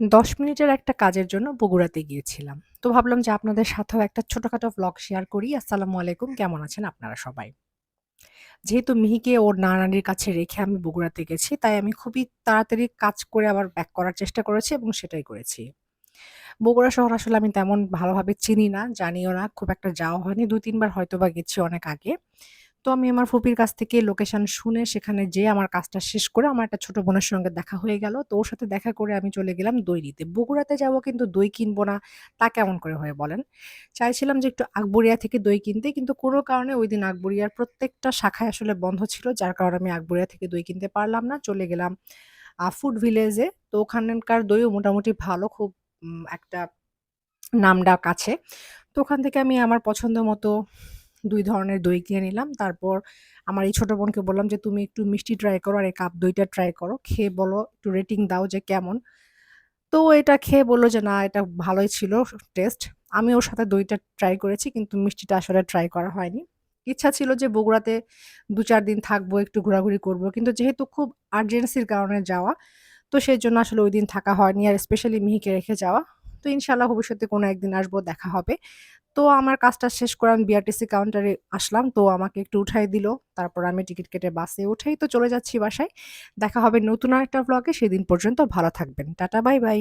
১০ মিনিটের একটা কাজের জন্য বগুড়াতে গিয়েছিলাম। তো ভাবলাম যে আপনাদের সাথেও একটা ছোটখাটো ভ্লগ শেয়ার করি। আসসালামু আলাইকুম। কেমন আছেন আপনারা সবাই? যেহেতু মিহিকে ওর নানানির কাছে রেখে আমি বগুড়াতে গেছি, তাই আমি খুবই তাড়াতাড়ি কাজ করে আবার ব্যাক করার চেষ্টা করেছি এবং সেটাই করেছি। বগুড়া শহর আসলে আমি তেমন ভালোভাবে চিনি না, জানিও না। খুব একটা যাওয়া হয়নি। ২-৩ বার হয়তোবা গেছি অনেক আগে। তো আমি আমার ফুপির কাছ থেকে লোকেশন শুনে সেখানে যেয়ে আমার কাজটা শেষ করে আমার একটা ছোট বোনের সঙ্গে দেখা হয়ে গেল। তো ওর সাথে দেখা করে আমি চলে গেলাম দই নিতে। বগুড়াতে যাবো কিন্তু দই কিনবো না, তা কেমন করে হয় বলেন? চাইছিলাম যে একটু আকবরিয়া থেকে দই কিনতে, কিন্তু কোনো কারণে ওইদিন আকবরিয়ার প্রত্যেকটা শাখায় আসলে বন্ধ ছিল। যার কারণে আমি আকবরিয়া থেকে দই কিনতে পারলাম না। চলে গেলাম ফুড ভিলেজে। তো ওখানকার দইও মোটামুটি ভালো, খুব একটা নামডাক আছে। তো ওখান থেকে আমি আমার পছন্দ মতো ২ ধরনের দই কিনে নিলাম। তারপর আমার এই ছোট বোনকে বললাম যে, "তুমি একটু মিষ্টি ট্রাই করো আর এই কাপ দইটা ট্রাই করো। খেয়ে বলো, একটু রেটিং দাও যে কেমন?" তো ও এটা খেয়ে বলল যে, "না, এটা ভালোই ছিল টেস্ট।" আমি ওর সাথে দইটা ট্রাই করেছি কিন্তু মিষ্টিটা আসলে ট্রাই করা হয়নি। ইচ্ছা ছিল যে বগুড়াতে ২-৪ দিন থাকবো, একটু ঘোরাঘুরি করব। কিন্তু যেহেতু খুব আর্জেন্সির কারণে যাওয়া, তো সেজন্য আসলে ঐদিন থাকা হয়নি। আর স্পেশালি মিহিকে রেখে যাওয়া। তো ইনশাআল্লাহ ভবিষ্যতে কোনো একদিন আসবো, দেখা হবে। তো আমার কাজটা শেষ করে আমি বিআরটিসি কাউন্টারে আসলাম। তো আমাকে একটু উঠায় দিল। তারপর আমি টিকিট কেটে বাসে উঠেই তো চলে যাচ্ছি বাসায়। দেখা হবে নতুন আরেকটা ভ্লগে। সেদিন পর্যন্ত ভালো থাকবেন। Tata, bye, by.